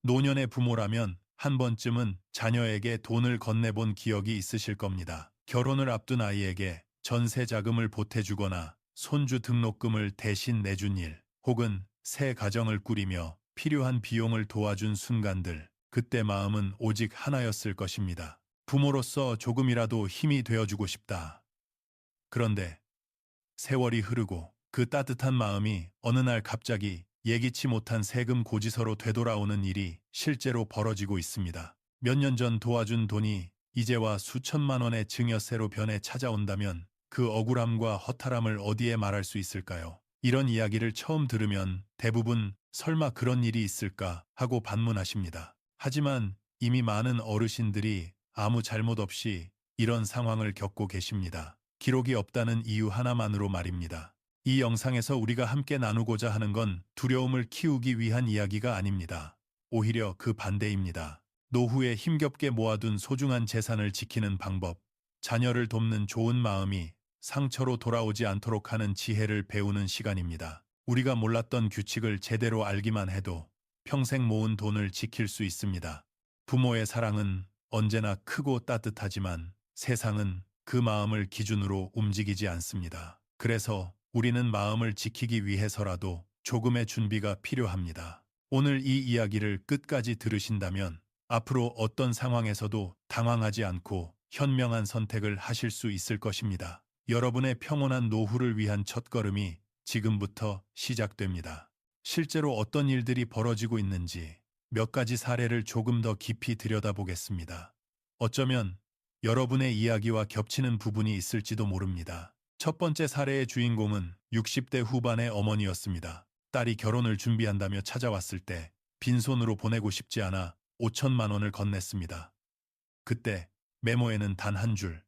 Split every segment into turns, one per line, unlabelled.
노년의 부모라면 한 번쯤은 자녀에게 돈을 건네본 기억이 있으실 겁니다. 결혼을 앞둔 아이에게 전세 자금을 보태주거나 손주 등록금을 대신 내준 일, 혹은 새 가정을 꾸리며 필요한 비용을 도와준 순간들, 그때 마음은 오직 하나였을 것입니다. 부모로서 조금이라도 힘이 되어주고 싶다. 그런데 세월이 흐르고 그 따뜻한 마음이 어느 날 갑자기 예기치 못한 세금 고지서로 되돌아오는 일이 실제로 벌어지고 있습니다. 몇 년 전 도와준 돈이 이제와 수천만 원의 증여세로 변해 찾아온다면 그 억울함과 허탈함을 어디에 말할 수 있을까요? 이런 이야기를 처음 들으면 대부분 설마 그런 일이 있을까 하고 반문하십니다. 하지만 이미 많은 어르신들이 아무 잘못 없이 이런 상황을 겪고 계십니다. 기록이 없다는 이유 하나만으로 말입니다. 이 영상에서 우리가 함께 나누고자 하는 건 두려움을 키우기 위한 이야기가 아닙니다. 오히려 그 반대입니다. 노후에 힘겹게 모아둔 소중한 재산을 지키는 방법, 자녀를 돕는 좋은 마음이 상처로 돌아오지 않도록 하는 지혜를 배우는 시간입니다. 우리가 몰랐던 규칙을 제대로 알기만 해도 평생 모은 돈을 지킬 수 있습니다. 부모의 사랑은 언제나 크고 따뜻하지만 세상은 그 마음을 기준으로 움직이지 않습니다. 그래서 우리는 마음을 지키기 위해서라도 조금의 준비가 필요합니다. 오늘 이 이야기를 끝까지 들으신다면 앞으로 어떤 상황에서도 당황하지 않고 현명한 선택을 하실 수 있을 것입니다. 여러분의 평온한 노후를 위한 첫걸음이 지금부터 시작됩니다. 실제로 어떤 일들이 벌어지고 있는지 몇 가지 사례를 조금 더 깊이 들여다보겠습니다. 어쩌면 여러분의 이야기와 겹치는 부분이 있을지도 모릅니다. 첫 번째 사례의 주인공은 60대 후반의 어머니였습니다. 딸이 결혼을 준비한다며 찾아왔을 때 빈손으로 보내고 싶지 않아 5천만 원을 건넸습니다. 그때 메모에는 단 한 줄,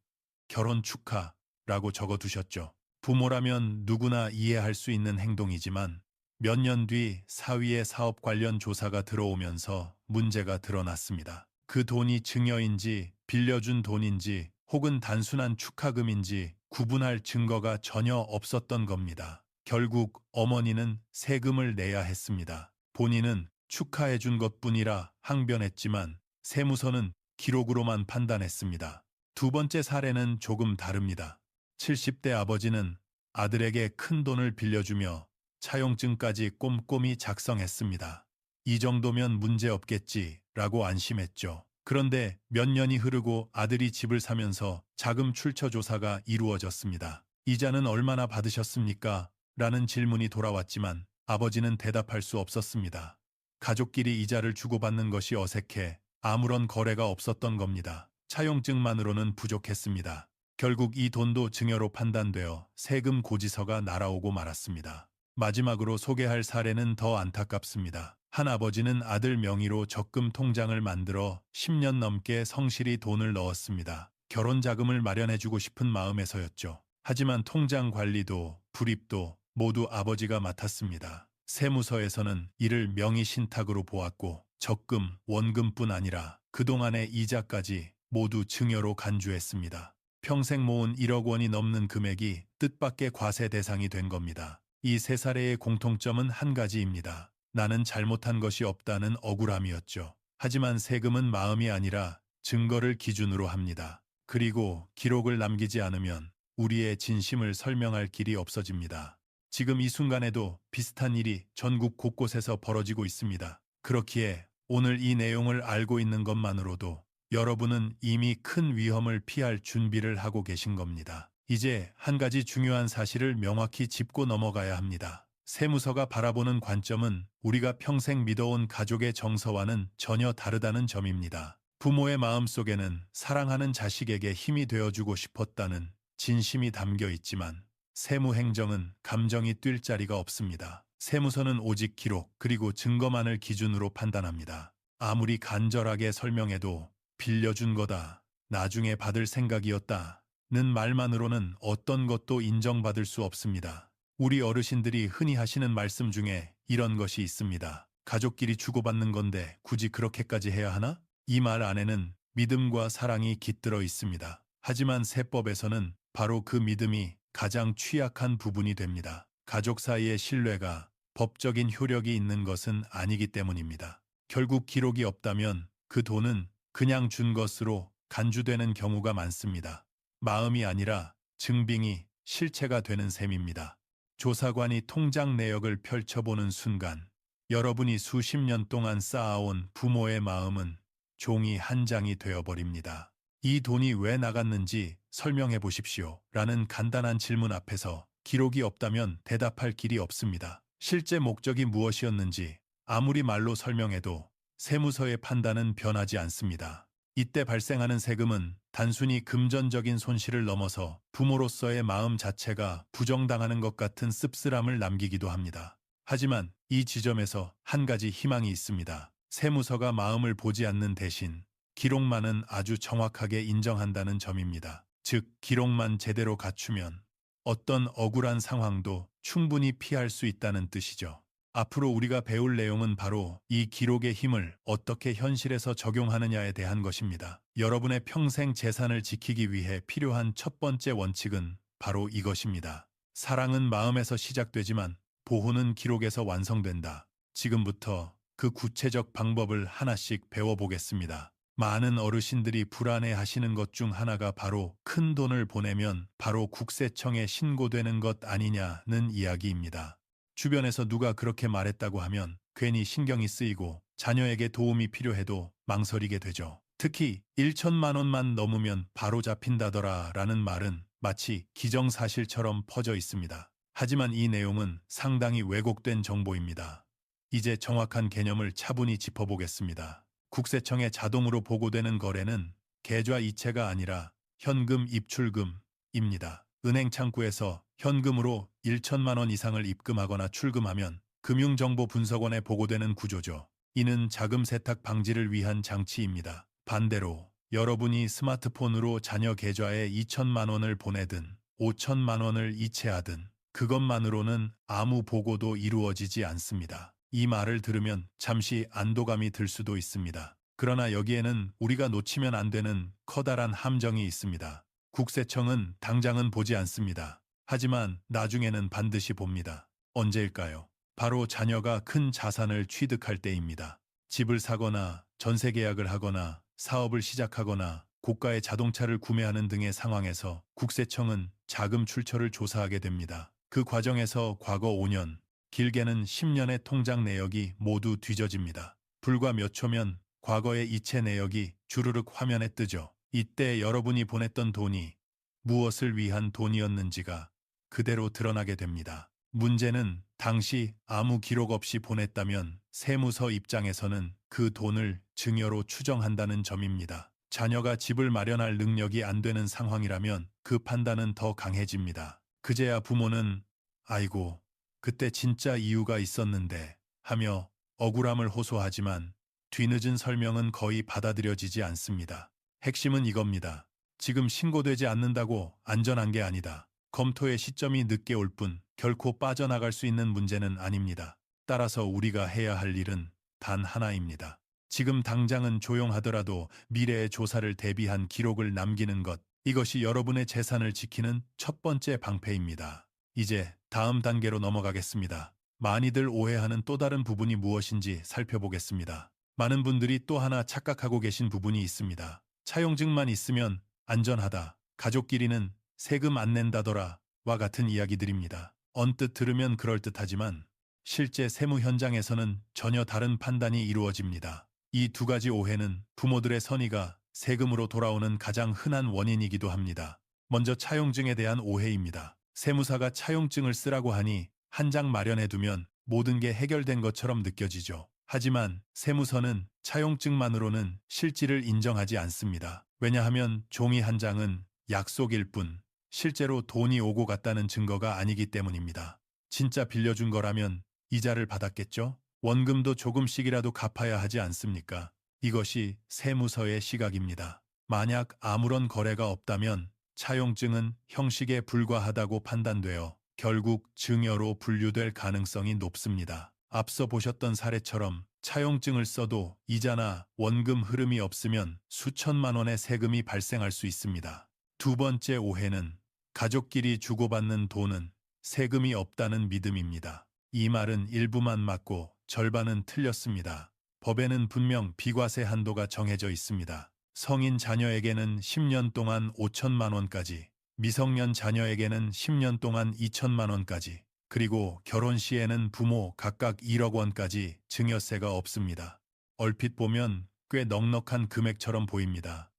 결혼 축하라고 적어두셨죠. 부모라면 누구나 이해할 수 있는 행동이지만 몇 년 뒤 사위의 사업 관련 조사가 들어오면서 문제가 드러났습니다. 그 돈이 증여인지 빌려준 돈인지 혹은 단순한 축하금인지 구분할 증거가 전혀 없었던 겁니다. 결국 어머니는 세금을 내야 했습니다. 본인은 축하해준 것뿐이라 항변했지만 세무서는 기록으로만 판단했습니다. 두 번째 사례는 조금 다릅니다. 70대 아버지는 아들에게 큰 돈을 빌려주며 차용증까지 꼼꼼히 작성했습니다. 이 정도면 문제없겠지라고 안심했죠. 그런데 몇 년이 흐르고 아들이 집을 사면서 자금 출처 조사가 이루어졌습니다. 이자는 얼마나 받으셨습니까? 라는 질문이 돌아왔지만 아버지는 대답할 수 없었습니다. 가족끼리 이자를 주고받는 것이 어색해 아무런 거래가 없었던 겁니다. 차용증만으로는 부족했습니다. 결국 이 돈도 증여로 판단되어 세금 고지서가 날아오고 말았습니다. 마지막으로 소개할 사례는 더 안타깝습니다. 한 아버지는 아들 명의로 적금 통장을 만들어 10년 넘게 성실히 돈을 넣었습니다. 결혼 자금을 마련해주고 싶은 마음에서였죠. 하지만 통장 관리도 불입도 모두 아버지가 맡았습니다. 세무서에서는 이를 명의 신탁으로 보았고 적금, 원금뿐 아니라 그동안의 이자까지 모두 증여로 간주했습니다. 평생 모은 1억 원이 넘는 금액이 뜻밖의 과세 대상이 된 겁니다. 이 세 사례의 공통점은 한 가지입니다. 나는 잘못한 것이 없다는 억울함이었죠. 하지만 세금은 마음이 아니라 증거를 기준으로 합니다. 그리고 기록을 남기지 않으면 우리의 진심을 설명할 길이 없어집니다. 지금 이 순간에도 비슷한 일이 전국 곳곳에서 벌어지고 있습니다. 그렇기에 오늘 이 내용을 알고 있는 것만으로도 여러분은 이미 큰 위험을 피할 준비를 하고 계신 겁니다. 이제 한 가지 중요한 사실을 명확히 짚고 넘어가야 합니다. 세무서가 바라보는 관점은 우리가 평생 믿어온 가족의 정서와는 전혀 다르다는 점입니다. 부모의 마음속에는 사랑하는 자식에게 힘이 되어주고 싶었다는 진심이 담겨 있지만 세무행정은 감정이 뛸 자리가 없습니다. 세무서는 오직 기록 그리고 증거만을 기준으로 판단합니다. 아무리 간절하게 설명해도 빌려준 거다, 나중에 받을 생각이었다 는 말만으로는 어떤 것도 인정받을 수 없습니다. 우리 어르신들이 흔히 하시는 말씀 중에 이런 것이 있습니다. 가족끼리 주고받는 건데 굳이 그렇게까지 해야 하나? 이 말 안에는 믿음과 사랑이 깃들어 있습니다. 하지만 세법에서는 바로 그 믿음이 가장 취약한 부분이 됩니다. 가족 사이의 신뢰가 법적인 효력이 있는 것은 아니기 때문입니다. 결국 기록이 없다면 그 돈은 그냥 준 것으로 간주되는 경우가 많습니다. 마음이 아니라 증빙이 실체가 되는 셈입니다. 조사관이 통장 내역을 펼쳐보는 순간 여러분이 수십 년 동안 쌓아온 부모의 마음은 종이 한 장이 되어버립니다. 이 돈이 왜 나갔는지 설명해 보십시오. 라는 간단한 질문 앞에서 기록이 없다면 대답할 길이 없습니다. 실제 목적이 무엇이었는지 아무리 말로 설명해도 세무서의 판단은 변하지 않습니다. 이때 발생하는 세금은 단순히 금전적인 손실을 넘어서 부모로서의 마음 자체가 부정당하는 것 같은 씁쓸함을 남기기도 합니다. 하지만 이 지점에서 한 가지 희망이 있습니다. 세무서가 마음을 보지 않는 대신 기록만은 아주 정확하게 인정한다는 점입니다. 즉, 기록만 제대로 갖추면 어떤 억울한 상황도 충분히 피할 수 있다는 뜻이죠. 앞으로 우리가 배울 내용은 바로 이 기록의 힘을 어떻게 현실에서 적용하느냐에 대한 것입니다. 여러분의 평생 재산을 지키기 위해 필요한 첫 번째 원칙은 바로 이것입니다. 사랑은 마음에서 시작되지만 보호는 기록에서 완성된다. 지금부터 그 구체적 방법을 하나씩 배워보겠습니다. 많은 어르신들이 불안해하시는 것 중 하나가 바로 큰 돈을 보내면 바로 국세청에 신고되는 것 아니냐는 이야기입니다. 주변에서 누가 그렇게 말했다고 하면 괜히 신경이 쓰이고 자녀에게 도움이 필요해도 망설이게 되죠. 특히 1천만 원만 넘으면 바로 잡힌다더라 라는 말은 마치 기정사실처럼 퍼져 있습니다. 하지만 이 내용은 상당히 왜곡된 정보입니다. 이제 정확한 개념을 차분히 짚어보겠습니다. 국세청에 자동으로 보고되는 거래는 계좌 이체가 아니라 현금 입출금입니다. 은행 창구에서 현금으로 1천만 원 이상을 입금하거나 출금하면 금융정보분석원에 보고되는 구조죠. 이는 자금 세탁 방지를 위한 장치입니다. 반대로 여러분이 스마트폰으로 자녀 계좌에 2천만 원을 보내든 5천만 원을 이체하든 그것만으로는 아무 보고도 이루어지지 않습니다. 이 말을 들으면 잠시 안도감이 들 수도 있습니다. 그러나 여기에는 우리가 놓치면 안 되는 커다란 함정이 있습니다. 국세청은 당장은 보지 않습니다. 하지만 나중에는 반드시 봅니다. 언제일까요? 바로 자녀가 큰 자산을 취득할 때입니다. 집을 사거나 전세 계약을 하거나 사업을 시작하거나 고가의 자동차를 구매하는 등의 상황에서 국세청은 자금 출처를 조사하게 됩니다. 그 과정에서 과거 5년, 길게는 10년의 통장 내역이 모두 뒤져집니다. 불과 몇 초면 과거의 이체 내역이 주르륵 화면에 뜨죠. 이때 여러분이 보냈던 돈이 무엇을 위한 돈이었는지가 그대로 드러나게 됩니다. 문제는 당시 아무 기록 없이 보냈다면 세무서 입장에서는 그 돈을 증여로 추정한다는 점입니다. 자녀가 집을 마련할 능력이 안 되는 상황이라면 그 판단은 더 강해집니다. 그제야 부모는 아이고, 그때 진짜 이유가 있었는데 하며 억울함을 호소하지만 뒤늦은 설명은 거의 받아들여지지 않습니다. 핵심은 이겁니다. 지금 신고되지 않는다고 안전한 게 아니다. 검토의 시점이 늦게 올 뿐 결코 빠져나갈 수 있는 문제는 아닙니다. 따라서 우리가 해야 할 일은 단 하나입니다. 지금 당장은 조용하더라도 미래의 조사를 대비한 기록을 남기는 것, 이것이 여러분의 재산을 지키는 첫 번째 방패입니다. 이제 다음 단계로 넘어가겠습니다. 많이들 오해하는 또 다른 부분이 무엇인지 살펴보겠습니다. 많은 분들이 또 하나 착각하고 계신 부분이 있습니다. 차용증만 있으면 안전하다. 가족끼리는 세금 안 낸다더라. 와 같은 이야기들입니다. 언뜻 들으면 그럴듯하지만 실제 세무 현장에서는 전혀 다른 판단이 이루어집니다. 이 두 가지 오해는 부모들의 선의가 세금으로 돌아오는 가장 흔한 원인이기도 합니다. 먼저 차용증에 대한 오해입니다. 세무사가 차용증을 쓰라고 하니 한 장 마련해두면 모든 게 해결된 것처럼 느껴지죠. 하지만 세무서는 차용증만으로는 실질을 인정하지 않습니다. 왜냐하면 종이 한 장은 약속일 뿐 실제로 돈이 오고 갔다는 증거가 아니기 때문입니다. 진짜 빌려준 거라면 이자를 받았겠죠? 원금도 조금씩이라도 갚아야 하지 않습니까? 이것이 세무서의 시각입니다. 만약 아무런 거래가 없다면 차용증은 형식에 불과하다고 판단되어 결국 증여로 분류될 가능성이 높습니다. 앞서 보셨던 사례처럼 차용증을 써도 이자나 원금 흐름이 없으면 수천만 원의 세금이 발생할 수 있습니다. 두 번째 오해는 가족끼리 주고받는 돈은 세금이 없다는 믿음입니다. 이 말은 일부만 맞고 절반은 틀렸습니다. 법에는 분명 비과세 한도가 정해져 있습니다. 성인 자녀에게는 10년 동안 5천만 원까지, 미성년 자녀에게는 10년 동안 2천만 원까지, 그리고 결혼 시에는 부모 각각 1억 원까지 증여세가 없습니다. 얼핏 보면 꽤 넉넉한 금액처럼 보입니다.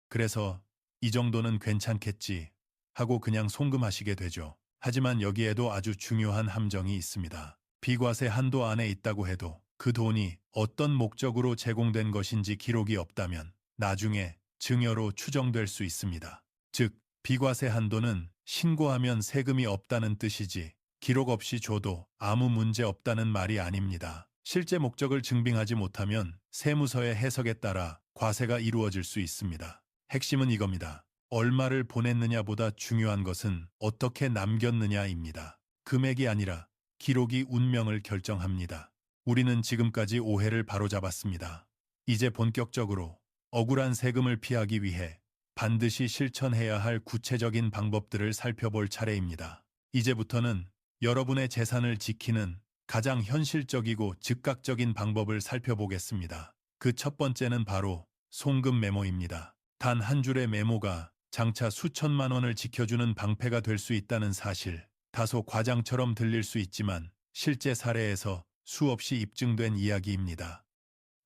그래서 이 정도는 괜찮겠지 하고 그냥 송금하시게 되죠. 하지만 여기에도 아주 중요한 함정이 있습니다. 비과세 한도 안에 있다고 해도 그 돈이 어떤 목적으로 제공된 것인지 기록이 없다면 나중에 증여로 추정될 수 있습니다. 즉, 비과세 한도는 신고하면 세금이 없다는 뜻이지 기록 없이 줘도 아무 문제 없다는 말이 아닙니다. 실제 목적을 증빙하지 못하면 세무서의 해석에 따라 과세가 이루어질 수 있습니다. 핵심은 이겁니다. 얼마를 보냈느냐보다 중요한 것은 어떻게 남겼느냐입니다. 금액이 아니라 기록이 운명을 결정합니다. 우리는 지금까지 오해를 바로잡았습니다. 이제 본격적으로 억울한 세금을 피하기 위해 반드시 실천해야 할 구체적인 방법들을 살펴볼 차례입니다. 이제부터는 여러분의 재산을 지키는 가장 현실적이고 즉각적인 방법을 살펴보겠습니다. 그 첫 번째는 바로 송금 메모입니다. 단 한 줄의 메모가 장차 수천만 원을 지켜주는 방패가 될 수 있다는 사실, 다소 과장처럼 들릴 수 있지만 실제 사례에서 수없이 입증된 이야기입니다.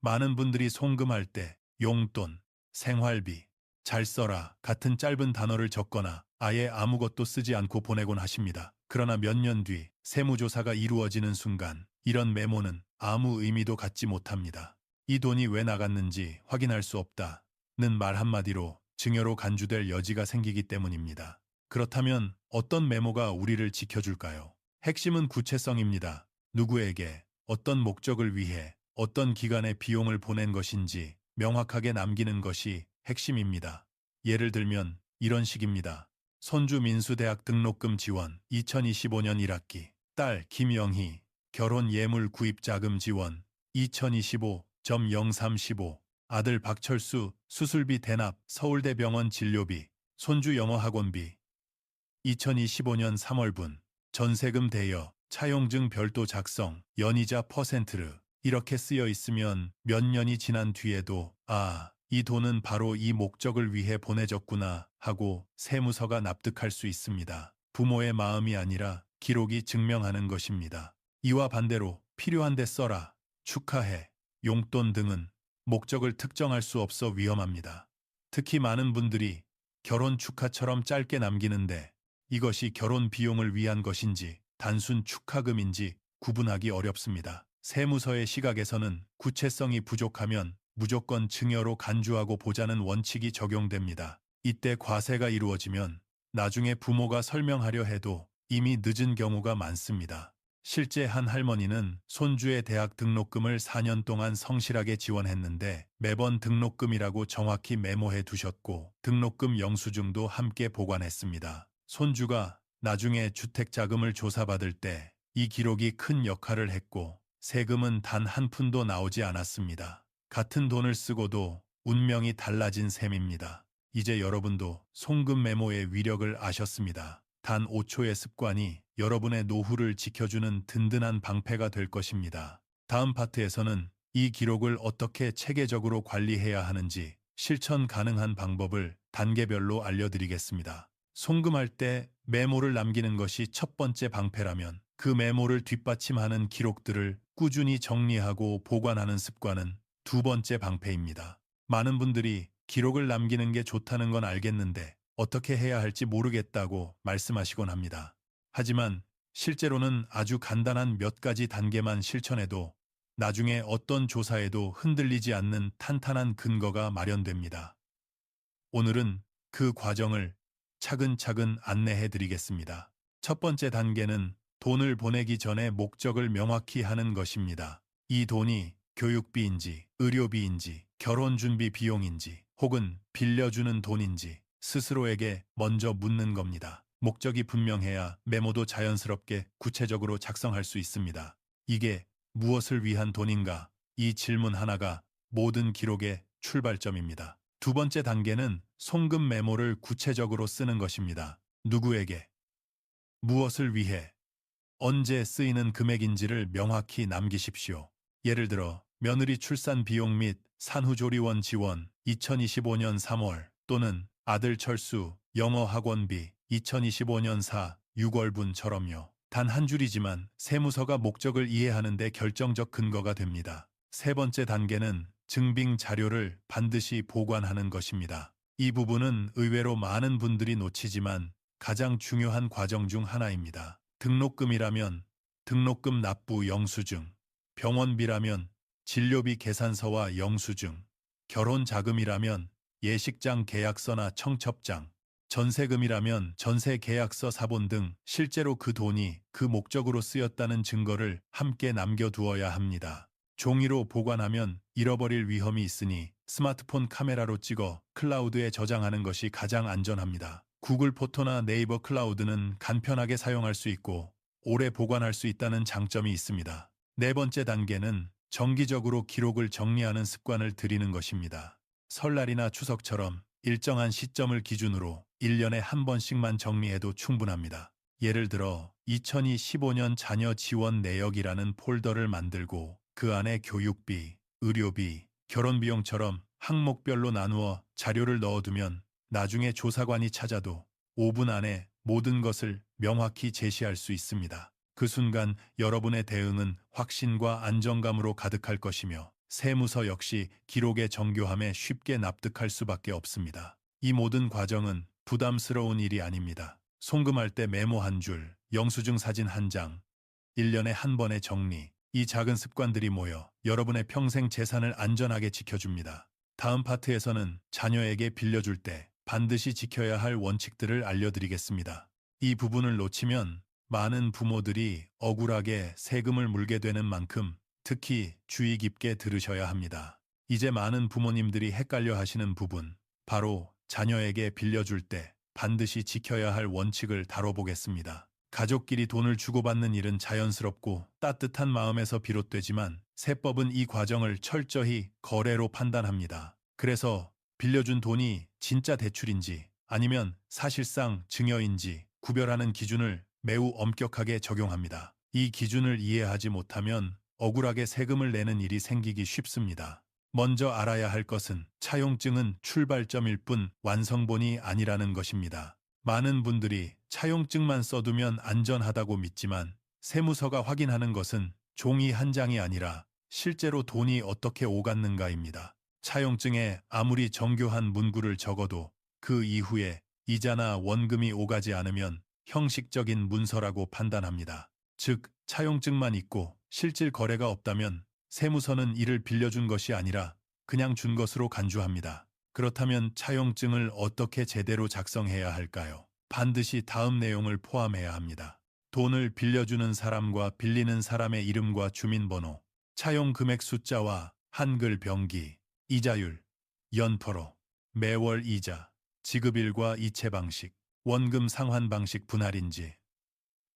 많은 분들이 송금할 때 용돈, 생활비, 잘 써라 같은 짧은 단어를 적거나 아예 아무것도 쓰지 않고 보내곤 하십니다. 그러나 몇 년 뒤 세무조사가 이루어지는 순간 이런 메모는 아무 의미도 갖지 못합니다. 이 돈이 왜 나갔는지 확인할 수 없다는 말 한마디로 증여로 간주될 여지가 생기기 때문입니다. 그렇다면 어떤 메모가 우리를 지켜줄까요? 핵심은 구체성입니다. 누구에게, 어떤 목적을 위해, 어떤 기간에 비용을 보낸 것인지 명확하게 남기는 것이 핵심입니다. 예를 들면 이런 식입니다. 손주 민수대학 등록금 지원 2025년 1학기, 딸 김영희 결혼 예물 구입 자금 지원 2025.0315, 아들 박철수 수술비 대납 서울대병원 진료비, 손주 영어 학원비 2025년 3월분, 전세금 대여, 차용증 별도 작성, 연이자 퍼센트를 이렇게 쓰여 있으면 몇 년이 지난 뒤에도 이 돈은 바로 이 목적을 위해 보내졌구나 하고 세무서가 납득할 수 있습니다. 부모의 마음이 아니라 기록이 증명하는 것입니다. 이와 반대로 필요한데 써라, 축하해, 용돈 등은 목적을 특정할 수 없어 위험합니다. 특히 많은 분들이 결혼 축하처럼 짧게 남기는데 이것이 결혼 비용을 위한 것인지 단순 축하금인지 구분하기 어렵습니다. 세무서의 시각에서는 구체성이 부족하면 무조건 증여로 간주하고 보자는 원칙이 적용됩니다. 이때 과세가 이루어지면 나중에 부모가 설명하려 해도 이미 늦은 경우가 많습니다. 실제 한 할머니는 손주의 대학 등록금을 4년 동안 성실하게 지원했는데 매번 등록금이라고 정확히 메모해 두셨고 등록금 영수증도 함께 보관했습니다. 손주가 나중에 주택자금을 조사받을 때 이 기록이 큰 역할을 했고 세금은 단 한 푼도 나오지 않았습니다. 같은 돈을 쓰고도 운명이 달라진 셈입니다. 이제 여러분도 송금 메모의 위력을 아셨습니다. 단 5초의 습관이 여러분의 노후를 지켜주는 든든한 방패가 될 것입니다. 다음 파트에서는 이 기록을 어떻게 체계적으로 관리해야 하는지 실천 가능한 방법을 단계별로 알려드리겠습니다. 송금할 때 메모를 남기는 것이 첫 번째 방패라면 그 메모를 뒷받침하는 기록들을 꾸준히 정리하고 보관하는 습관은 두 번째 방패입니다. 많은 분들이 기록을 남기는 게 좋다는 건 알겠는데 어떻게 해야 할지 모르겠다고 말씀하시곤 합니다. 하지만 실제로는 아주 간단한 몇 가지 단계만 실천해도 나중에 어떤 조사에도 흔들리지 않는 탄탄한 근거가 마련됩니다. 오늘은 그 과정을 차근차근 안내해 드리겠습니다. 첫 번째 단계는 돈을 보내기 전에 목적을 명확히 하는 것입니다. 이 돈이 교육비인지, 의료비인지, 결혼준비 비용인지, 혹은 빌려주는 돈인지 스스로에게 먼저 묻는 겁니다. 목적이 분명해야 메모도 자연스럽게 구체적으로 작성할 수 있습니다. 이게 무엇을 위한 돈인가? 이 질문 하나가 모든 기록의 출발점입니다. 두 번째 단계는 송금 메모를 구체적으로 쓰는 것입니다. 누구에게, 무엇을 위해, 언제 쓰이는 금액인지를 명확히 남기십시오. 예를 들어 며느리 출산 비용 및 산후조리원 지원 2025년 3월 또는 아들 철수 영어 학원비 2025년 4, 6월분처럼요. 단 한 줄이지만 세무서가 목적을 이해하는 데 결정적 근거가 됩니다. 세 번째 단계는 증빙 자료를 반드시 보관하는 것입니다. 이 부분은 의외로 많은 분들이 놓치지만 가장 중요한 과정 중 하나입니다. 등록금이라면 등록금 납부 영수증, 병원비라면 진료비 계산서와 영수증, 결혼 자금이라면 예식장 계약서나 청첩장, 전세금이라면 전세 계약서 사본 등 실제로 그 돈이 그 목적으로 쓰였다는 증거를 함께 남겨두어야 합니다. 종이로 보관하면 잃어버릴 위험이 있으니 스마트폰 카메라로 찍어 클라우드에 저장하는 것이 가장 안전합니다. 구글 포토나 네이버 클라우드는 간편하게 사용할 수 있고 오래 보관할 수 있다는 장점이 있습니다. 네 번째 단계는 정기적으로 기록을 정리하는 습관을 들이는 것입니다. 설날이나 추석처럼 일정한 시점을 기준으로 1년에 한 번씩만 정리해도 충분합니다. 예를 들어 2025년 자녀 지원 내역이라는 폴더를 만들고 그 안에 교육비, 의료비, 결혼비용처럼 항목별로 나누어 자료를 넣어두면 나중에 조사관이 찾아도 5분 안에 모든 것을 명확히 제시할 수 있습니다. 그 순간 여러분의 대응은 확신과 안정감으로 가득할 것이며 세무서 역시 기록의 정교함에 쉽게 납득할 수밖에 없습니다. 이 모든 과정은 부담스러운 일이 아닙니다. 송금할 때 메모 한 줄, 영수증 사진 한 장, 1년에 한 번의 정리, 이 작은 습관들이 모여 여러분의 평생 재산을 안전하게 지켜줍니다. 다음 파트에서는 자녀에게 빌려줄 때 반드시 지켜야 할 원칙들을 알려드리겠습니다. 이 부분을 놓치면 많은 부모들이 억울하게 세금을 물게 되는 만큼 특히 주의 깊게 들으셔야 합니다. 이제 많은 부모님들이 헷갈려 하시는 부분, 바로 자녀에게 빌려줄 때 반드시 지켜야 할 원칙을 다뤄보겠습니다. 가족끼리 돈을 주고받는 일은 자연스럽고 따뜻한 마음에서 비롯되지만 세법은 이 과정을 철저히 거래로 판단합니다. 그래서 빌려준 돈이 진짜 대출인지 아니면 사실상 증여인지 구별하는 기준을 매우 엄격하게 적용합니다. 이 기준을 이해하지 못하면 억울하게 세금을 내는 일이 생기기 쉽습니다. 먼저 알아야 할 것은 차용증은 출발점일 뿐 완성본이 아니라는 것입니다. 많은 분들이 차용증만 써두면 안전하다고 믿지만 세무서가 확인하는 것은 종이 한 장이 아니라 실제로 돈이 어떻게 오갔는가입니다. 차용증에 아무리 정교한 문구를 적어도 그 이후에 이자나 원금이 오가지 않으면 형식적인 문서라고 판단합니다. 즉, 차용증만 있고 실질 거래가 없다면 세무서는 이를 빌려준 것이 아니라 그냥 준 것으로 간주합니다. 그렇다면 차용증을 어떻게 제대로 작성해야 할까요? 반드시 다음 내용을 포함해야 합니다. 돈을 빌려주는 사람과 빌리는 사람의 이름과 주민번호, 차용 금액 숫자와 한글 병기, 이자율, 연포로, 매월 이자, 지급일과 이체 방식, 원금 상환 방식 분할인지,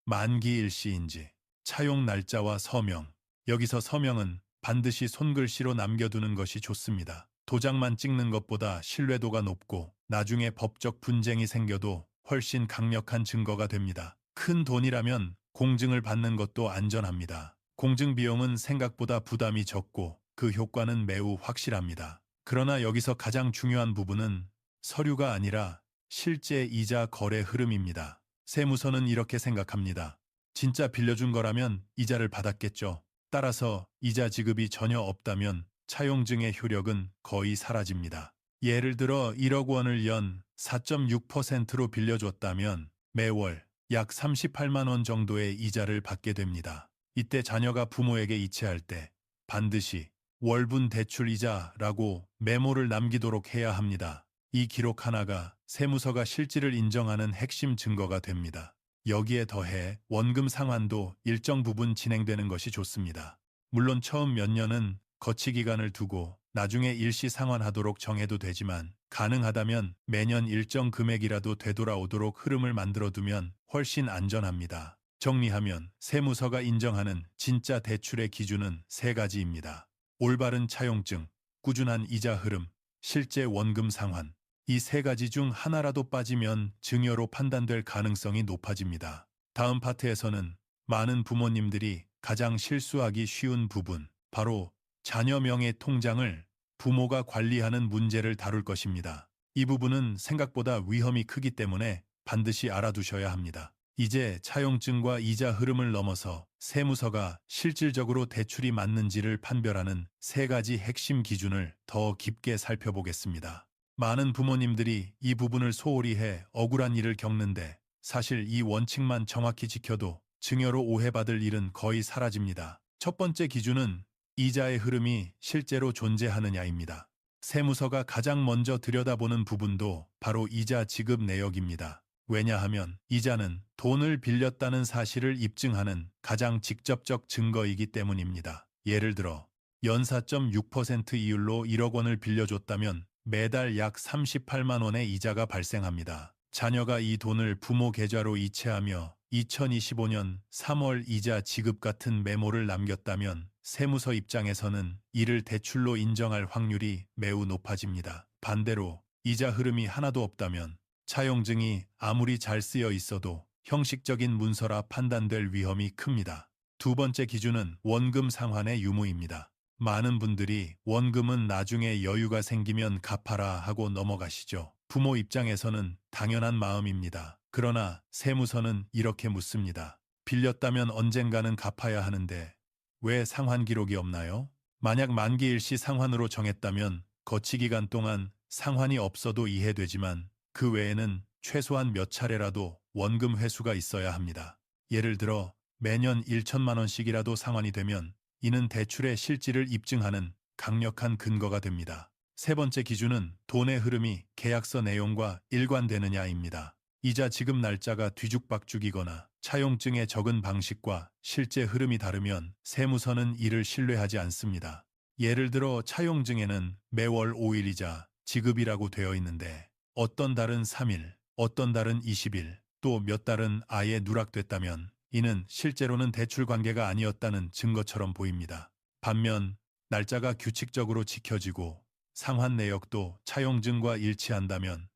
만기 일시인지, 차용 날짜와 서명. 여기서 서명은 반드시 손글씨로 남겨두는 것이 좋습니다. 도장만 찍는 것보다 신뢰도가 높고 나중에 법적 분쟁이 생겨도 훨씬 강력한 증거가 됩니다. 큰 돈이라면 공증을 받는 것도 안전합니다. 공증 비용은 생각보다 부담이 적고 그 효과는 매우 확실합니다. 그러나 여기서 가장 중요한 부분은 서류가 아니라 실제 이자 거래 흐름입니다. 세무서는 이렇게 생각합니다. 진짜 빌려준 거라면 이자를 받았겠죠. 따라서 이자 지급이 전혀 없다면 차용증의 효력은 거의 사라집니다. 예를 들어 1억 원을 연 4.6%로 빌려줬다면 매월 약 38만 원 정도의 이자를 받게 됩니다. 이때 자녀가 부모에게 이체할 때 반드시 월분 대출 이자라고 메모를 남기도록 해야 합니다. 이 기록 하나가 세무서가 실질을 인정하는 핵심 증거가 됩니다. 여기에 더해 원금 상환도 일정 부분 진행되는 것이 좋습니다. 물론 처음 몇 년은 거치 기간을 두고 나중에 일시 상환하도록 정해도 되지만 가능하다면 매년 일정 금액이라도 되돌아오도록 흐름을 만들어두면 훨씬 안전합니다. 정리하면 세무서가 인정하는 진짜 대출의 기준은 세 가지입니다. 올바른 차용증, 꾸준한 이자 흐름, 실제 원금 상환. 이 세 가지 중 하나라도 빠지면 증여로 판단될 가능성이 높아집니다. 다음 파트에서는 많은 부모님들이 가장 실수하기 쉬운 부분, 바로 자녀 명의 통장을 부모가 관리하는 문제를 다룰 것입니다. 이 부분은 생각보다 위험이 크기 때문에 반드시 알아두셔야 합니다. 이제 차용증과 이자 흐름을 넘어서 세무서가 실질적으로 대출이 맞는지를 판별하는 세 가지 핵심 기준을 더 깊게 살펴보겠습니다. 많은 부모님들이 이 부분을 소홀히 해 억울한 일을 겪는데 사실 이 원칙만 정확히 지켜도 증여로 오해받을 일은 거의 사라집니다. 첫 번째 기준은 이자의 흐름이 실제로 존재하느냐입니다. 세무서가 가장 먼저 들여다보는 부분도 바로 이자 지급 내역입니다. 왜냐하면 이자는 돈을 빌렸다는 사실을 입증하는 가장 직접적 증거이기 때문입니다. 예를 들어 연사 4.6% 이율로 1억 원을 빌려줬다면 매달 약 38만 원의 이자가 발생합니다. 자녀가 이 돈을 부모 계좌로 이체하며 2025년 3월 이자 지급 같은 메모를 남겼다면 세무서 입장에서는 이를 대출로 인정할 확률이 매우 높아집니다. 반대로 이자 흐름이 하나도 없다면 차용증이 아무리 잘 쓰여 있어도 형식적인 문서라 판단될 위험이 큽니다. 두 번째 기준은 원금 상환의 유무입니다. 많은 분들이 원금은 나중에 여유가 생기면 갚아라 하고 넘어가시죠. 부모 입장에서는 당연한 마음입니다. 그러나 세무서는 이렇게 묻습니다. 빌렸다면 언젠가는 갚아야 하는데 왜 상환 기록이 없나요? 만약 만기 일시 상환으로 정했다면 거치 기간 동안 상환이 없어도 이해되지만 그 외에는 최소한 몇 차례라도 원금 회수가 있어야 합니다. 예를 들어 매년 1천만 원씩이라도 상환이 되면 이는 대출의 실질을 입증하는 강력한 근거가 됩니다. 세 번째 기준은 돈의 흐름이 계약서 내용과 일관되느냐입니다. 이자 지급 날짜가 뒤죽박죽이거나 차용증의 적은 방식과 실제 흐름이 다르면 세무서는 이를 신뢰하지 않습니다. 예를 들어 차용증에는 매월 5일이자 지급이라고 되어 있는데 어떤 달은 3일, 어떤 달은 20일, 또 몇 달은 아예 누락됐다면 이는 실제로는 대출 관계가 아니었다는 증거처럼 보입니다. 반면 날짜가 규칙적으로 지켜지고 상환 내역도 차용증과 일치한다면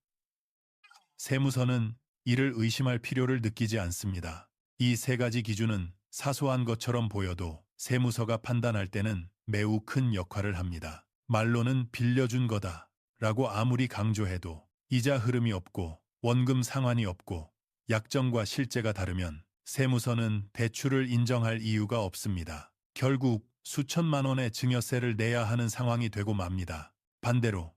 세무서는 이를 의심할 필요를 느끼지 않습니다. 이 세 가지 기준은 사소한 것처럼 보여도 세무서가 판단할 때는 매우 큰 역할을 합니다. 말로는 빌려준 거다 라고 아무리 강조해도 이자 흐름이 없고 원금 상환이 없고 약정과 실제가 다르면 세무서는 대출을 인정할 이유가 없습니다. 결국 수천만 원의 증여세를 내야 하는 상황이 되고 맙니다. 반대로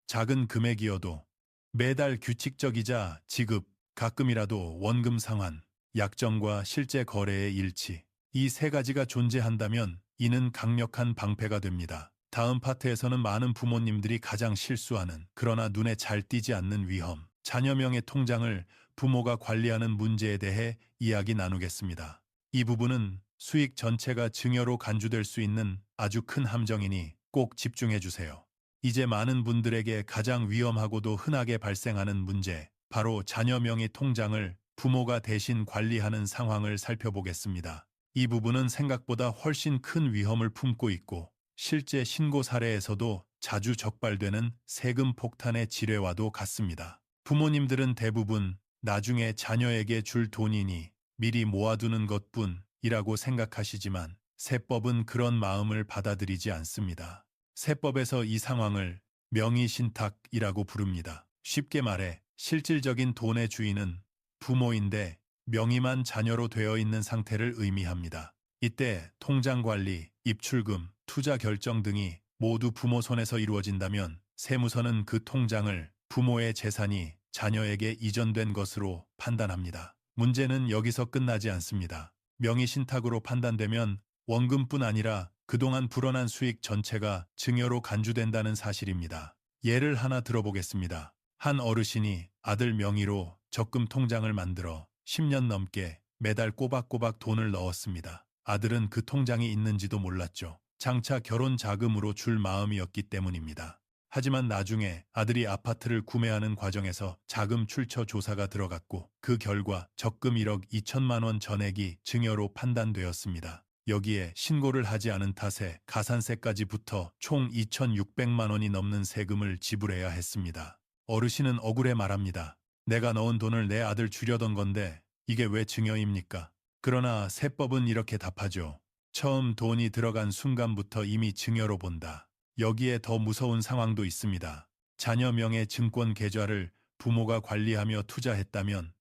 작은 금액이어도 매달 규칙적이자 지급, 가끔이라도 원금 상환, 약정과 실제 거래의 일치, 이 세 가지가 존재한다면 이는 강력한 방패가 됩니다. 다음 파트에서는 많은 부모님들이 가장 실수하는 그러나 눈에 잘 띄지 않는 위험, 자녀명의 통장을 부모가 관리하는 문제에 대해 이야기 나누겠습니다. 이 부분은 수익 전체가 증여로 간주될 수 있는 아주 큰 함정이니 꼭 집중해 주세요. 이제 많은 분들에게 가장 위험하고도 흔하게 발생하는 문제, 바로 자녀 명의 통장을 부모가 대신 관리하는 상황을 살펴보겠습니다. 이 부분은 생각보다 훨씬 큰 위험을 품고 있고 실제 신고 사례에서도 자주 적발되는 세금 폭탄의 지뢰와도 같습니다. 부모님들은 대부분 나중에 자녀에게 줄 돈이니 미리 모아두는 것뿐이라고 생각하시지만 세법은 그런 마음을 받아들이지 않습니다. 세법에서 이 상황을 명의신탁이라고 부릅니다. 쉽게 말해 실질적인 돈의 주인은 부모인데 명의만 자녀로 되어 있는 상태를 의미합니다. 이때 통장 관리, 입출금, 투자 결정 등이 모두 부모 손에서 이루어진다면 세무서는 그 통장을 부모의 재산이 자녀에게 이전된 것으로 판단합니다. 문제는 여기서 끝나지 않습니다. 명의신탁으로 판단되면 원금뿐 아니라 그동안 불어난 수익 전체가 증여로 간주된다는 사실입니다. 예를 하나 들어보겠습니다. 한 어르신이 아들 명의로 적금 통장을 만들어 10년 넘게 매달 꼬박꼬박 돈을 넣었습니다. 아들은 그 통장이 있는지도 몰랐죠. 장차 결혼 자금으로 줄 마음이었기 때문입니다. 하지만 나중에 아들이 아파트를 구매하는 과정에서 자금 출처 조사가 들어갔고 그 결과 적금 1억 2천만 원 전액이 증여로 판단되었습니다. 여기에 신고를 하지 않은 탓에 가산세까지 붙어 총 2,600만 원이 넘는 세금을 지불해야 했습니다. 어르신은 억울해 말합니다. 내가 넣은 돈을 내 아들 주려던 건데 이게 왜 증여입니까? 그러나 세법은 이렇게 답하죠. 처음 돈이 들어간 순간부터 이미 증여로 본다. 여기에 더 무서운 상황도 있습니다. 자녀 명의 증권 계좌를 부모가 관리하며 투자했다면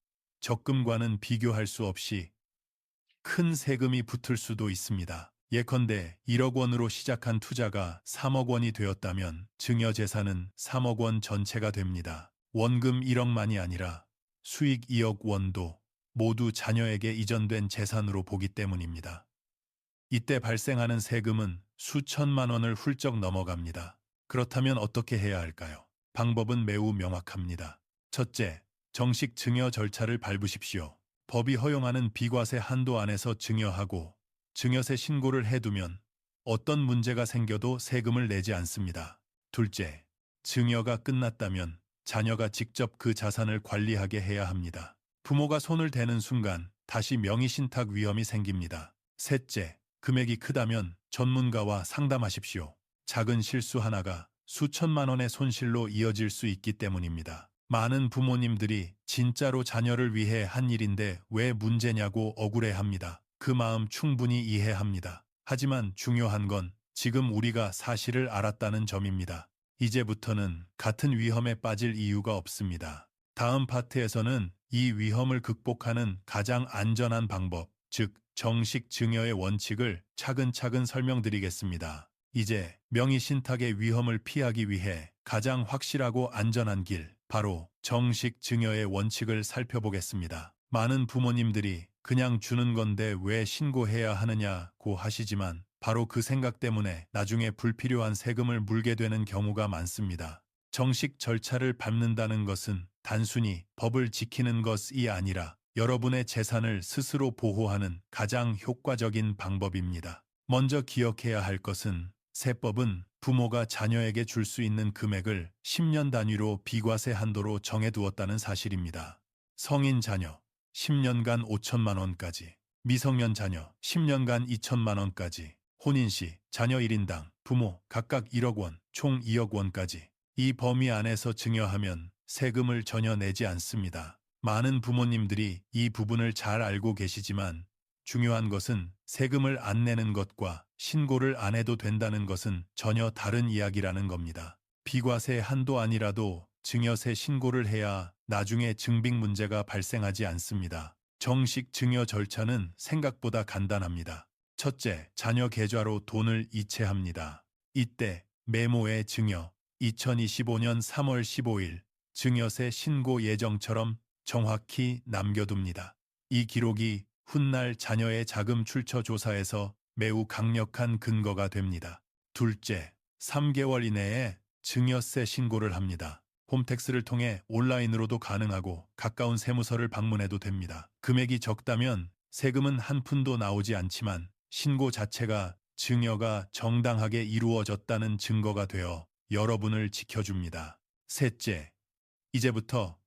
적금과는 비교할 수 없이 큰 세금이 붙을 수도 있습니다. 예컨대 1억 원으로 시작한 투자가 3억 원이 되었다면 증여 재산은 3억 원 전체가 됩니다. 원금 1억만이 아니라 수익 2억 원도 모두 자녀에게 이전된 재산으로 보기 때문입니다. 이때 발생하는 세금은 수천만 원을 훌쩍 넘어갑니다. 그렇다면 어떻게 해야 할까요? 방법은 매우 명확합니다. 첫째, 정식 증여 절차를 밟으십시오. 법이 허용하는 비과세 한도 안에서 증여하고 증여세 신고를 해두면 어떤 문제가 생겨도 세금을 내지 않습니다. 둘째, 증여가 끝났다면 자녀가 직접 그 자산을 관리하게 해야 합니다. 부모가 손을 대는 순간 다시 명의신탁 위험이 생깁니다. 셋째, 금액이 크다면 전문가와 상담하십시오. 작은 실수 하나가 수천만 원의 손실로 이어질 수 있기 때문입니다. 많은 부모님들이 진짜로 자녀를 위해 한 일인데 왜 문제냐고 억울해합니다. 그 마음 충분히 이해합니다. 하지만 중요한 건 지금 우리가 사실을 알았다는 점입니다. 이제부터는 같은 위험에 빠질 이유가 없습니다. 다음 파트에서는 이 위험을 극복하는 가장 안전한 방법, 즉 정식 증여의 원칙을 차근차근 설명드리겠습니다. 이제 명의신탁의 위험을 피하기 위해 가장 확실하고 안전한 길, 바로 정식 증여의 원칙을 살펴보겠습니다. 많은 부모님들이 그냥 주는 건데 왜 신고해야 하느냐고 하시지만 바로 그 생각 때문에 나중에 불필요한 세금을 물게 되는 경우가 많습니다. 정식 절차를 밟는다는 것은 단순히 법을 지키는 것이 아니라 여러분의 재산을 스스로 보호하는 가장 효과적인 방법입니다. 먼저 기억해야 할 것은 세법은 부모가 자녀에게 줄 수 있는 금액을 10년 단위로 비과세 한도로 정해두었다는 사실입니다. 성인 자녀 10년간 5천만 원까지, 미성년 자녀 10년간 2천만 원까지, 혼인 시 자녀 1인당 부모 각각 1억 원, 총 2억 원까지 이 범위 안에서 증여하면 세금을 전혀 내지 않습니다. 많은 부모님들이 이 부분을 잘 알고 계시지만 중요한 것은 세금을 안 내는 것과 신고를 안 해도 된다는 것은 전혀 다른 이야기라는 겁니다. 비과세 한도 아니라도 증여세 신고를 해야 나중에 증빙 문제가 발생하지 않습니다. 정식 증여 절차는 생각보다 간단합니다. 첫째, 자녀 계좌로 돈을 이체합니다. 이때 메모에 증여 2025년 3월 15일 증여세 신고 예정처럼 정확히 남겨둡니다. 이 기록이 훗날 자녀의 자금 출처 조사에서 매우 강력한 근거가 됩니다. 둘째, 3개월 이내에 증여세 신고를 합니다. 홈택스를 통해 온라인으로도 가능하고 가까운 세무서를 방문해도 됩니다. 금액이 적다면 세금은 한 푼도 나오지 않지만 신고 자체가 증여가 정당하게 이루어졌다는 증거가 되어 여러분을 지켜줍니다. 셋째, 이제부터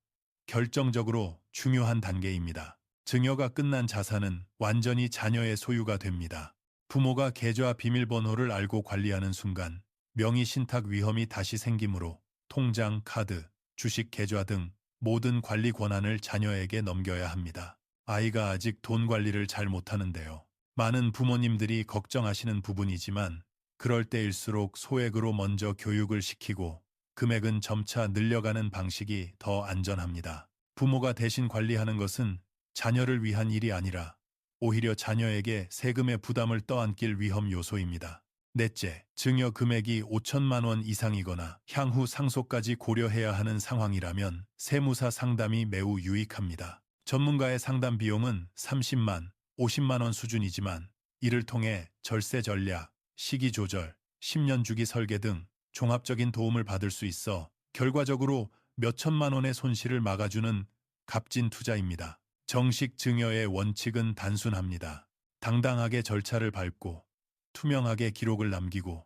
결정적으로 중요한 단계입니다. 증여가 끝난 자산은 완전히 자녀의 소유가 됩니다. 부모가 계좌 비밀번호를 알고 관리하는 순간 명의신탁 위험이 다시 생기므로 통장, 카드, 주식 계좌 등 모든 관리 권한을 자녀에게 넘겨야 합니다. 아이가 아직 돈 관리를 잘 못하는데요. 많은 부모님들이 걱정하시는 부분이지만 그럴 때일수록 소액으로 먼저 교육을 시키고 금액은 점차 늘려가는 방식이 더 안전합니다. 부모가 대신 관리하는 것은 자녀를 위한 일이 아니라 오히려 자녀에게 세금의 부담을 떠안길 위험 요소입니다. 넷째, 증여 금액이 5천만 원 이상이거나 향후 상속까지 고려해야 하는 상황이라면 세무사 상담이 매우 유익합니다. 전문가의 상담 비용은 30만, 50만 원 수준이지만 이를 통해 절세 전략, 시기 조절, 10년 주기 설계 등 종합적인 도움을 받을 수 있어 결과적으로 몇천만 원의 손실을 막아주는 값진 투자입니다. 정식 증여의 원칙은 단순합니다. 당당하게 절차를 밟고 투명하게 기록을 남기고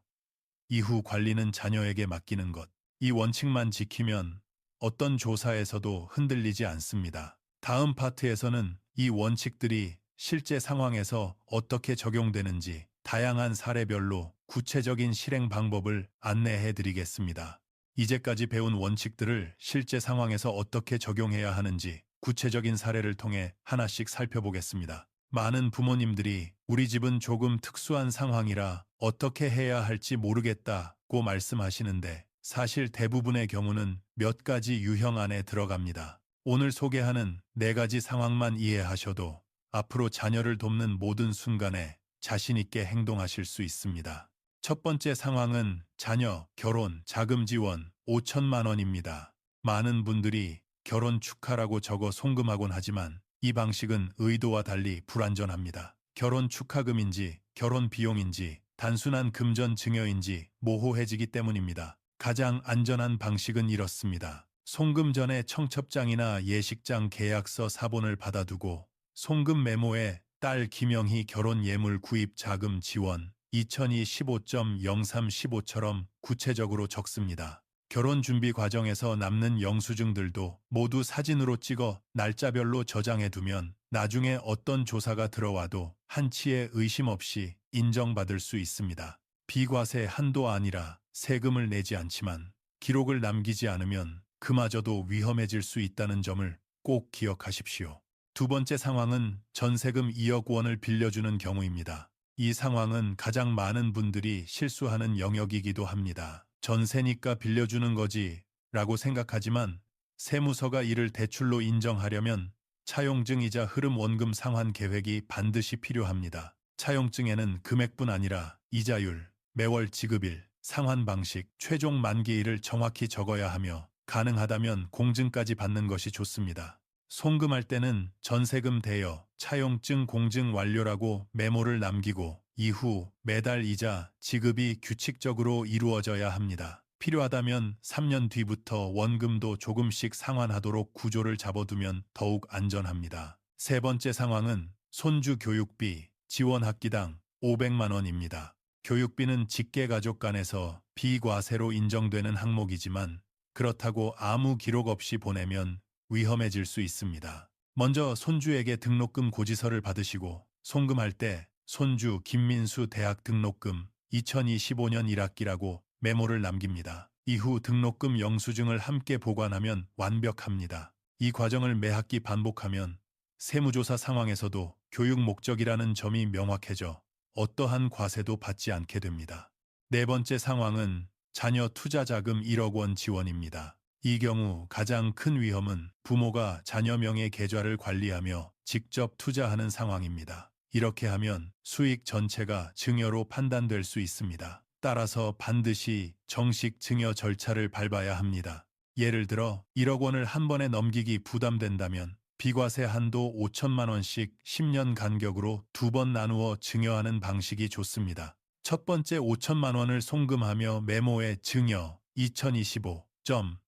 이후 관리는 자녀에게 맡기는 것. 이 원칙만 지키면 어떤 조사에서도 흔들리지 않습니다. 다음 파트에서는 이 원칙들이 실제 상황에서 어떻게 적용되는지 다양한 사례별로 구체적인 실행 방법을 안내해 드리겠습니다. 이제까지 배운 원칙들을 실제 상황에서 어떻게 적용해야 하는지 구체적인 사례를 통해 하나씩 살펴보겠습니다. 많은 부모님들이 우리 집은 조금 특수한 상황이라 어떻게 해야 할지 모르겠다고 말씀하시는데 사실 대부분의 경우는 몇 가지 유형 안에 들어갑니다. 오늘 소개하는 네 가지 상황만 이해하셔도 앞으로 자녀를 돕는 모든 순간에 자신 있게 행동하실 수 있습니다. 첫 번째 상황은 자녀, 결혼, 자금 지원 5천만 원입니다. 많은 분들이 결혼 축하라고 적어 송금하곤 하지만 이 방식은 의도와 달리 불안전합니다. 결혼 축하금인지 결혼 비용인지 단순한 금전 증여인지 모호해지기 때문입니다. 가장 안전한 방식은 이렇습니다. 송금 전에 청첩장이나 예식장 계약서 사본을 받아두고 송금 메모에 딸 김영희 결혼 예물 구입 자금 지원 2025.0315처럼 구체적으로 적습니다. 결혼 준비 과정에서 남는 영수증들도 모두 사진으로 찍어 날짜별로 저장해두면 나중에 어떤 조사가 들어와도 한치의 의심 없이 인정받을 수 있습니다. 비과세 한도 아니라 세금을 내지 않지만 기록을 남기지 않으면 그마저도 위험해질 수 있다는 점을 꼭 기억하십시오. 두 번째 상황은 전세금 2억 원을 빌려주는 경우입니다. 이 상황은 가장 많은 분들이 실수하는 영역이기도 합니다. 전세니까 빌려주는 거지 라고 생각하지만 세무서가 이를 대출로 인정하려면 차용증이자 흐름 원금 상환 계획이 반드시 필요합니다. 차용증에는 금액뿐 아니라 이자율, 매월 지급일, 상환 방식, 최종 만기일을 정확히 적어야 하며 가능하다면 공증까지 받는 것이 좋습니다. 송금할 때는 전세금 대여, 차용증 공증 완료라고 메모를 남기고 이후 매달 이자 지급이 규칙적으로 이루어져야 합니다. 필요하다면 3년 뒤부터 원금도 조금씩 상환하도록 구조를 잡아두면 더욱 안전합니다. 세 번째 상황은 손주 교육비, 지원 학기당 500만 원입니다. 교육비는 직계가족 간에서 비과세로 인정되는 항목이지만 그렇다고 아무 기록 없이 보내면 위험해질 수 있습니다. 먼저 손주에게 등록금 고지서를 받으시고 송금할 때 손주 김민수 대학 등록금 2025년 1학기라고 메모를 남깁니다. 이후 등록금 영수증을 함께 보관하면 완벽합니다. 이 과정을 매 학기 반복하면 세무조사 상황에서도 교육 목적이라는 점이 명확해져 어떠한 과세도 받지 않게 됩니다. 네 번째 상황은 자녀 투자자금 1억 원 지원입니다. 이 경우 가장 큰 위험은 부모가 자녀 명의 계좌를 관리하며 직접 투자하는 상황입니다. 이렇게 하면 수익 전체가 증여로 판단될 수 있습니다. 따라서 반드시 정식 증여 절차를 밟아야 합니다. 예를 들어 1억 원을 한 번에 넘기기 부담된다면 비과세 한도 5천만 원씩 10년 간격으로 2번 나누어 증여하는 방식이 좋습니다. 첫 번째 5천만 원을 송금하며 메모에 증여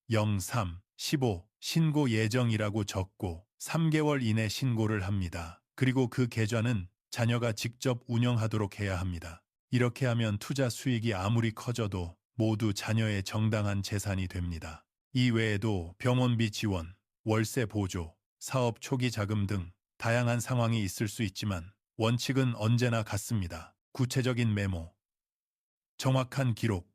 2025.0315 신고 예정이라고 적고 3개월 이내 신고를 합니다. 그리고 그 계좌는 자녀가 직접 운영하도록 해야 합니다. 이렇게 하면 투자 수익이 아무리 커져도 모두 자녀의 정당한 재산이 됩니다. 이 외에도 병원비 지원, 월세 보조, 사업 초기 자금 등 다양한 상황이 있을 수 있지만 원칙은 언제나 같습니다. 구체적인 메모, 정확한 기록,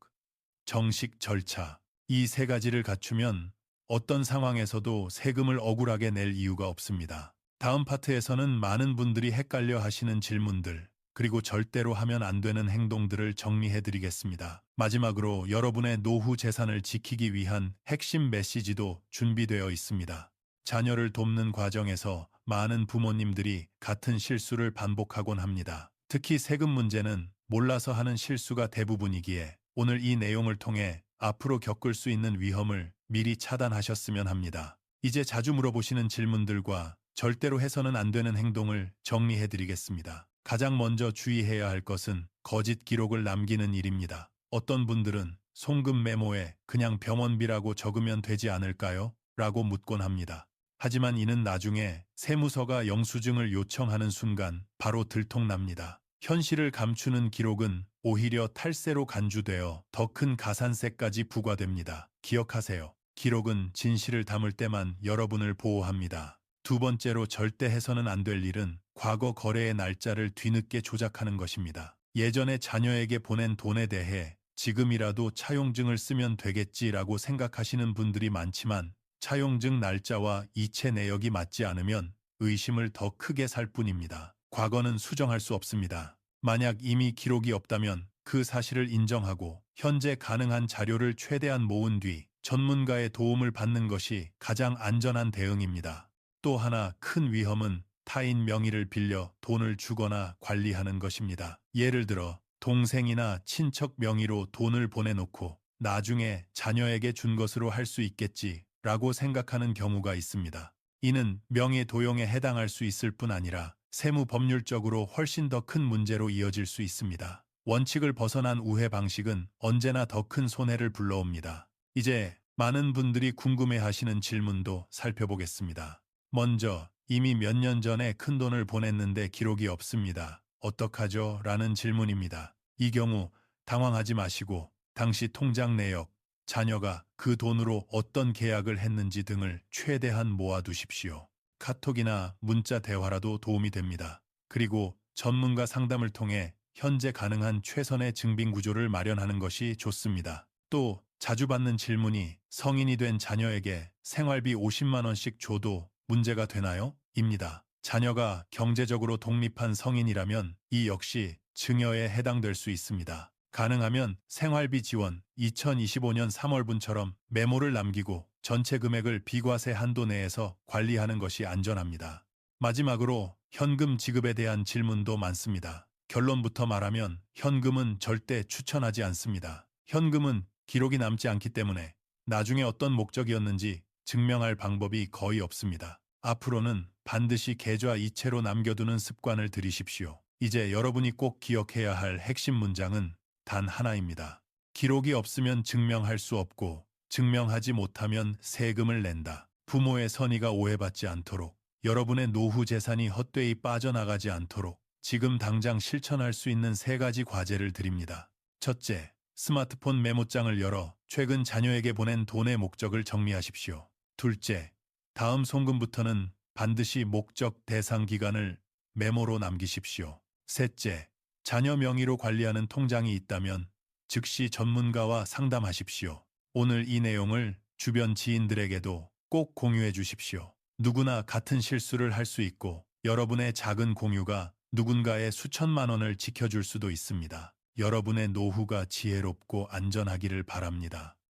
정식 절차, 이 세 가지를 갖추면 어떤 상황에서도 세금을 억울하게 낼 이유가 없습니다. 다음 파트에서는 많은 분들이 헷갈려 하시는 질문들, 그리고 절대로 하면 안 되는 행동들을 정리해 드리겠습니다. 마지막으로 여러분의 노후 재산을 지키기 위한 핵심 메시지도 준비되어 있습니다. 자녀를 돕는 과정에서 많은 부모님들이 같은 실수를 반복하곤 합니다. 특히 세금 문제는 몰라서 하는 실수가 대부분이기에 오늘 이 내용을 통해 앞으로 겪을 수 있는 위험을 미리 차단하셨으면 합니다. 이제 자주 물어보시는 질문들과 절대로 해서는 안 되는 행동을 정리해 드리겠습니다. 가장 먼저 주의해야 할 것은 거짓 기록을 남기는 일입니다. 어떤 분들은 송금 메모에 그냥 병원비라고 적으면 되지 않을까요? 라고 묻곤 합니다. 하지만 이는 나중에 세무서가 영수증을 요청하는 순간 바로 들통납니다. 현실을 감추는 기록은 오히려 탈세로 간주되어 더 큰 가산세까지 부과됩니다. 기억하세요. 기록은 진실을 담을 때만 여러분을 보호합니다. 두 번째로 절대 해서는 안 될 일은 과거 거래의 날짜를 뒤늦게 조작하는 것입니다. 예전에 자녀에게 보낸 돈에 대해 지금이라도 차용증을 쓰면 되겠지라고 생각하시는 분들이 많지만 차용증 날짜와 이체 내역이 맞지 않으면 의심을 더 크게 살 뿐입니다. 과거는 수정할 수 없습니다. 만약 이미 기록이 없다면 그 사실을 인정하고 현재 가능한 자료를 최대한 모은 뒤 전문가의 도움을 받는 것이 가장 안전한 대응입니다. 또 하나 큰 위험은 타인 명의를 빌려 돈을 주거나 관리하는 것입니다. 예를 들어 동생이나 친척 명의로 돈을 보내놓고 나중에 자녀에게 준 것으로 할 수 있겠지라고 생각하는 경우가 있습니다. 이는 명예 도용에 해당할 수 있을 뿐 아니라 세무 법률적으로 훨씬 더 큰 문제로 이어질 수 있습니다. 원칙을 벗어난 우회 방식은 언제나 더 큰 손해를 불러옵니다. 이제 많은 분들이 궁금해하시는 질문도 살펴보겠습니다. 먼저 이미 몇 년 전에 큰돈을 보냈는데 기록이 없습니다. 어떡하죠? 라는 질문입니다. 이 경우 당황하지 마시고 당시 통장 내역, 자녀가 그 돈으로 어떤 계약을 했는지 등을 최대한 모아두십시오. 카톡이나 문자 대화라도 도움이 됩니다. 그리고 전문가 상담을 통해 현재 가능한 최선의 증빙 구조를 마련하는 것이 좋습니다. 또 자주 받는 질문이 성인이 된 자녀에게 생활비 50만 원씩 줘도 문제가 되나요? 입니다. 자녀가 경제적으로 독립한 성인이라면 이 역시 증여에 해당될 수 있습니다. 가능하면 생활비 지원 2025년 3월분처럼 메모를 남기고 전체 금액을 비과세 한도 내에서 관리하는 것이 안전합니다. 마지막으로 현금 지급에 대한 질문도 많습니다. 결론부터 말하면 현금은 절대 추천하지 않습니다. 현금은 기록이 남지 않기 때문에 나중에 어떤 목적이었는지 증명할 방법이 거의 없습니다. 앞으로는 반드시 계좌 이체로 남겨두는 습관을 들이십시오. 이제 여러분이 꼭 기억해야 할 핵심 문장은 단 하나입니다. 기록이 없으면 증명할 수 없고 증명하지 못하면 세금을 낸다. 부모의 선의가 오해받지 않도록, 여러분의 노후 재산이 헛되이 빠져나가지 않도록 지금 당장 실천할 수 있는 3가지 과제를 드립니다. 첫째, 스마트폰 메모장을 열어 최근 자녀에게 보낸 돈의 목적을 정리하십시오. 둘째, 다음 송금부터는 반드시 목적 대상 기간을 메모로 남기십시오. 셋째, 자녀 명의로 관리하는 통장이 있다면 즉시 전문가와 상담하십시오. 오늘 이 내용을 주변 지인들에게도 꼭 공유해 주십시오. 누구나 같은 실수를 할 수 있고 여러분의 작은 공유가 누군가의 수천만 원을 지켜줄 수도 있습니다. 여러분의 노후가 지혜롭고 안전하기를 바랍니다.